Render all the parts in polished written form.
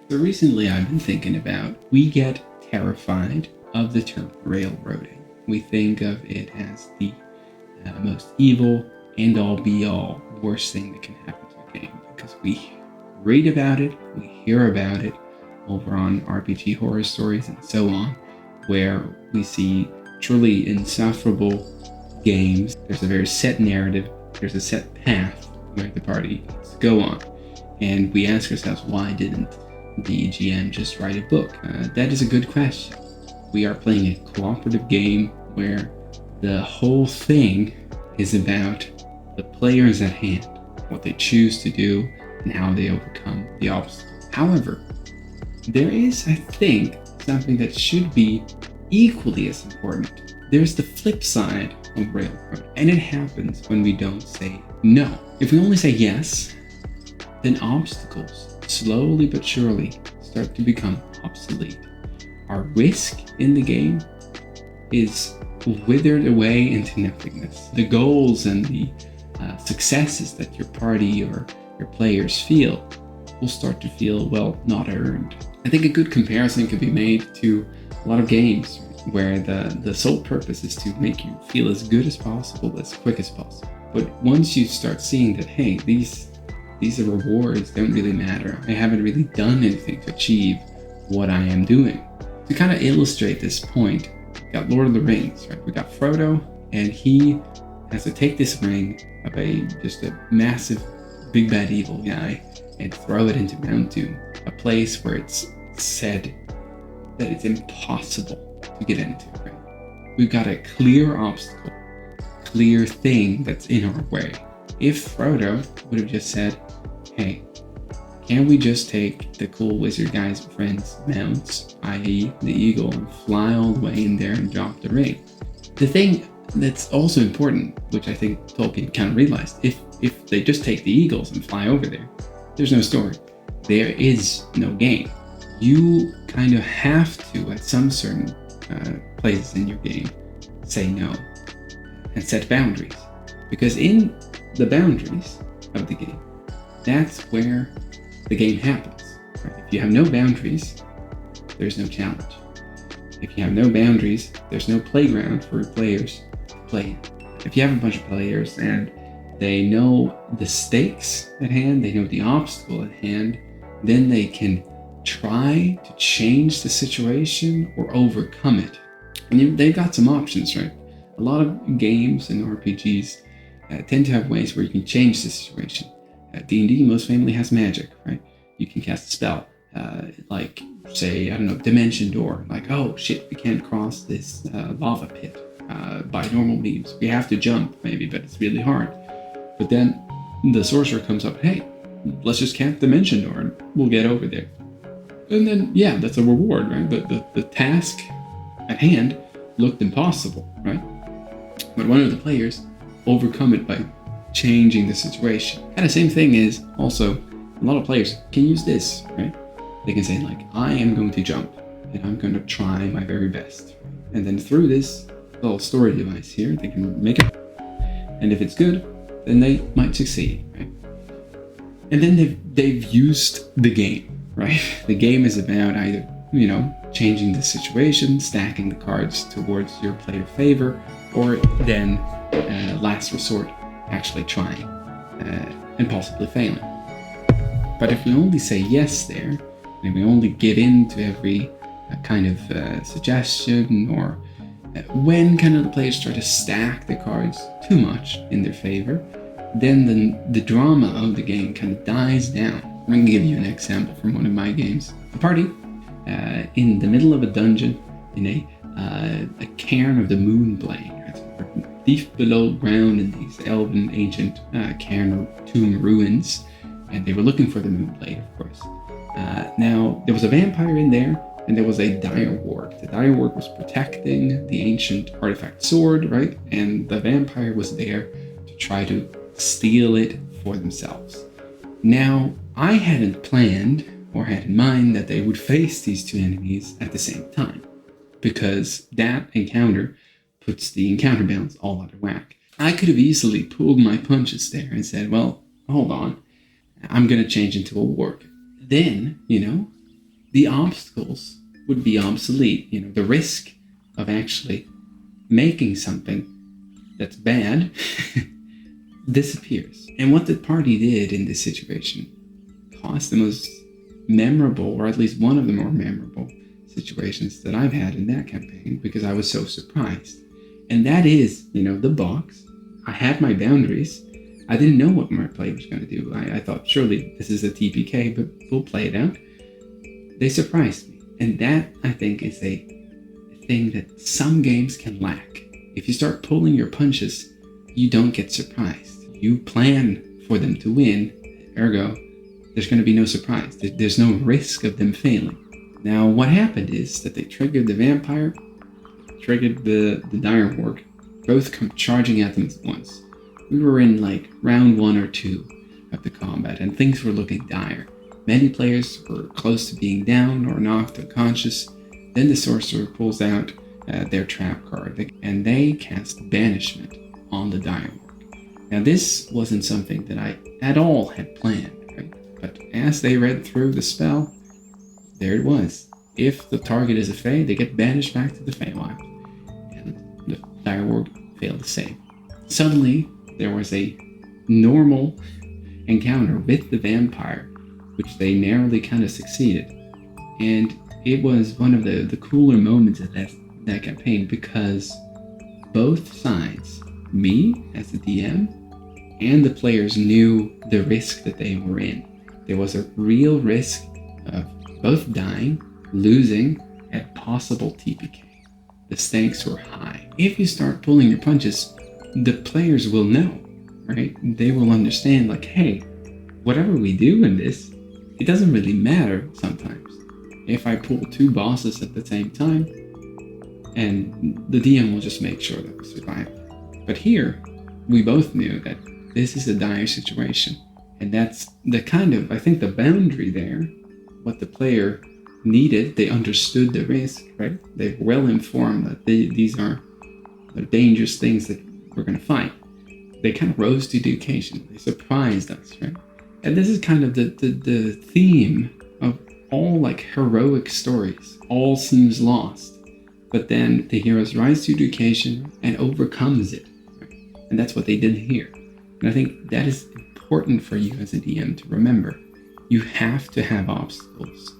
So recently I've been thinking about, we get terrified of the term railroading. We think of it as the most evil, end-all be-all, worst thing that can happen to a game, because we read about it, we hear about it over on RPG horror stories and so on, where we see truly insufferable games. There's a very set narrative, there's a set path where the party needs to go on. And we ask ourselves, why didn't the GM just write a book? That is a good question. We are playing a cooperative game where the whole thing is about the players at hand, what they choose to do, and how they overcome the obstacles. However, there is, I think, something that should be equally as important. There's the flip side of railroad, and it happens when we don't say no. If we only say yes, then obstacles slowly but surely start to become obsolete. Our risk in the game is withered away into nothingness. The goals and the successes that your party or your players feel will start to feel, well, not earned. I think a good comparison could be made to a lot of games where the sole purpose is to make you feel as good as possible, as quick as possible. But once you start seeing that, hey, these rewards don't really matter, I haven't really done anything to achieve what I am doing. To kind of illustrate this point, we got Lord of the Rings, right? We got Frodo, and he has to take this ring of just a massive big bad evil guy and throw it into Mount Doom, a place where it's said that it's impossible to get into, right? We've got a clear obstacle, clear thing that's in our way. If Frodo would have just said, hey, can't we just take the cool wizard guy's friend's mounts, i.e. the eagle, and fly all the way in there and drop the ring? The thing that's also important, which I think Tolkien kind of realized, if they just take the eagles and fly over there, there's no story. There is no game. You kind of have to, at some certain places in your game, say no and set boundaries. Because in the boundaries of the game, that's where the game happens. Right? If you have no boundaries, there's no challenge. If you have no boundaries, there's no playground for players to play in. If you have a bunch of players and they know the stakes at hand, they know the obstacle at hand, then they can try to change the situation or overcome it. And they've got some options, right? A lot of games and RPGs tend to have ways where you can change the situation. D&D most famously has magic, right? You can cast a spell, like, say, I don't know, Dimension Door. Like, oh shit, we can't cross this lava pit by normal means. We have to jump, maybe, but it's really hard. But then the sorcerer comes up, hey, let's just cast Dimension Door and we'll get over there. And then, yeah, that's a reward, right? But the task at hand looked impossible, right? But one of the players overcome it by changing the situation. And the same thing is also, a lot of players can use this, right? They can say, like, I am going to jump and I'm going to try my very best. And then through this little story device here, they can make it. And if it's good, then they might succeed, right? And then they've used the game, right? The game is about either, changing the situation, stacking the cards towards your player favor, or then, last resort, actually trying and possibly failing. But if we only say yes there, and we only give in to every kind of suggestion, or when kind of the players try to stack the cards too much in their favor, then the drama of the game kind of dies down. I'm going to give you an example from one of my games. A party in the middle of a dungeon in a cairn of the Moonblade, deep below ground in these elven ancient cairn tomb ruins, and they were looking for the Moonblade, of course. Now, there was a vampire in there, and there was a direwolf. The direwolf was protecting the ancient artifact sword, right? And the vampire was there to try to steal it for themselves. Now, I hadn't planned or had in mind that they would face these two enemies at the same time, because that encounter puts the encounter balance all out of whack. I could have easily pulled my punches there and said, well, hold on, I'm going to change into a warg. Then, the obstacles would be obsolete. The risk of actually making something that's bad disappears. And what the party did in this situation caused the most memorable, or at least one of the more memorable situations that I've had in that campaign, because I was so surprised. And that is, the box. I had my boundaries. I didn't know what my play was going to do. I thought, surely this is a TPK, but we'll play it out. They surprised me. And that, I think, is a thing that some games can lack. If you start pulling your punches, you don't get surprised. You plan for them to win, ergo, there's going to be no surprise. There's no risk of them failing. Now, what happened is that they triggered the vampire, triggered the direwolf, both come charging at them at once. We were in round 1 or 2 of the combat, and things were looking dire. Many players were close to being down or knocked unconscious. Then the sorcerer pulls out their trap card, and they cast banishment on the direwolf. Now, this wasn't something that I at all had planned, right? But as they read through the spell, there it was. If the target is a Fey, they get banished back to the Feywild, and the direwolf failed to save. Suddenly, there was a normal encounter with the vampire, which they narrowly kind of succeeded. And it was one of the cooler moments of that campaign, because both sides, me as the DM, and the players knew the risk that they were in. There was a real risk of both dying, losing, and possible TPK. The stakes were high. If you start pulling your punches, the players will know, right? They will understand, hey, whatever we do in this, it doesn't really matter sometimes. If I pull 2 bosses at the same time, and the DM will just make sure that we survive. But here, we both knew that this is a dire situation. And that's the I think the boundary there, what the player needed, they understood the risk, right? They're well informed that these are the dangerous things that we're going to fight. They kind of rose to the occasion. They surprised us, right? And this is kind of the theme of all heroic stories. All seems lost, but then the heroes rise to the occasion and overcomes it, right? And that's what they did here. And I think that is important for you as a DM to remember. You have to have obstacles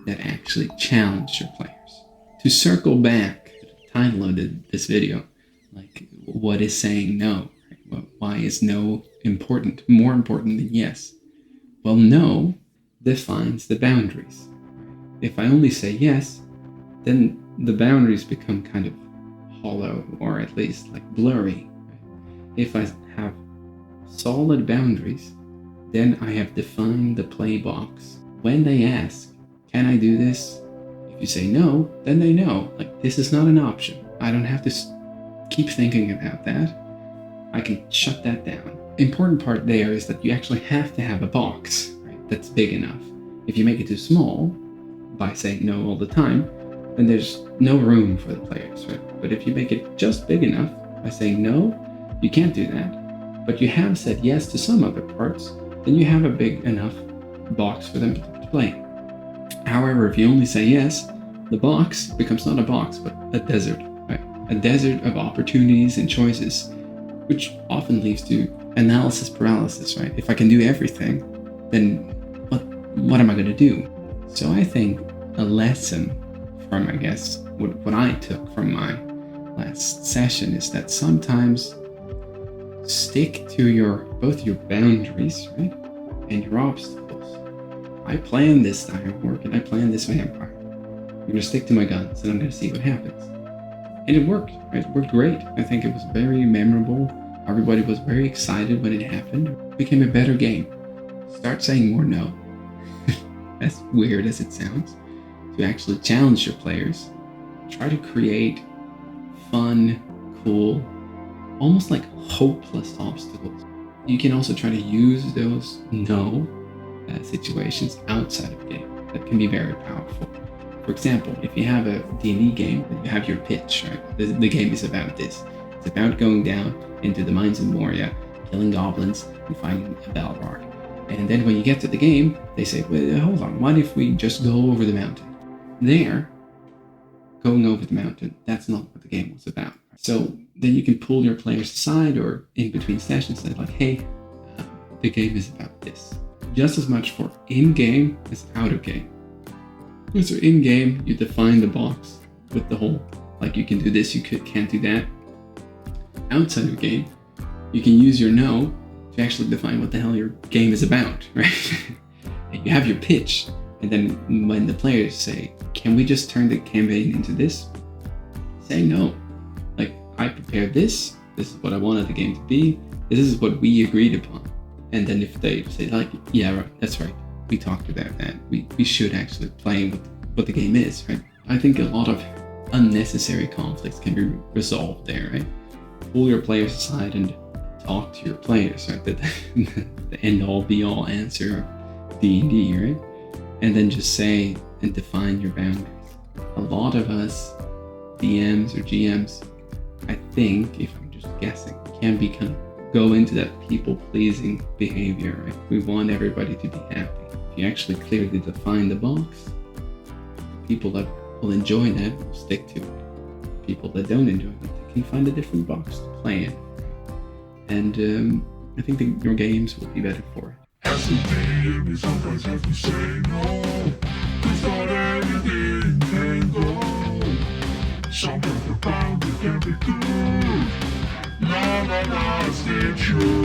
that actually challenge your players. To circle back to the title of this video, what is saying no? Right? Why is no important, more important than yes? Well, no defines the boundaries. If I only say yes, then the boundaries become kind of hollow, or at least blurry. If I have solid boundaries, then I have defined the play box. When they ask, can I do this? If you say no, then they know, this is not an option. I don't have to keep thinking about that. I can shut that down. Important part there is that you actually have to have a box, right, that's big enough. If you make it too small by saying no all the time, then there's no room for the players, right? But if you make it just big enough by saying no, you can't do that, but you have said yes to some other parts, then you have a big enough box for them to play. However, if you only say yes, the box becomes not a box, but a desert, right? A desert of opportunities and choices, which often leads to analysis paralysis, right? If I can do everything, then what am I going to do? So I think a lesson from, what I took from my last session is that sometimes stick to both your boundaries, right, and your obstacles. I planned this direwolf and I planned this vampire. I'm going to stick to my guns and I'm going to see what happens. And it worked, right? It worked great. I think it was very memorable. Everybody was very excited when it happened. It became a better game. Start saying more no. As weird as it sounds. To actually challenge your players. Try to create fun, cool, almost hopeless obstacles. You can also try to use those no situations outside of game. That can be very powerful. For example, if you have a D&D game, you have your pitch, right? The game is about this. It's about going down into the mines of Moria, killing goblins, and finding a Balrog. And then when you get to the game, they say, well, hold on, what if we just go over the mountain? There, going over the mountain, that's not what the game was about. So then you can pull your players aside or in between sessions and like, hey, the game is about this. Just as much for in-game as out of game. So in-game, you define the box with the whole, like you can do this, you can't do that. Outside of game, you can use your no to actually define what the hell your game is about, right? And you have your pitch, and then when the players say, can we just turn the campaign into this? Say no. Like, I prepared this is what I wanted the game to be, this is what we agreed upon. And then if they say like, yeah, right, that's right, we talked about that, we should actually play with what the game is, right? I think a lot of unnecessary conflicts can be resolved there, right? Pull your players aside and talk to your players, right? The end-all be-all answer of D&D, right? And then just say and define your boundaries. A lot of us DMs or GMs, I think, if I'm just guessing, can be kind of go into that people-pleasing behavior, right? We want everybody to be happy. If you actually clearly define the box, people that will enjoy that will stick to it. People that don't enjoy it, they can find a different box to play in. And I think that your games will be better for it. As a DM, you sometimes have to say no, 'cause not everything can go. Sometimes the boundary can be good. La la la, stay true.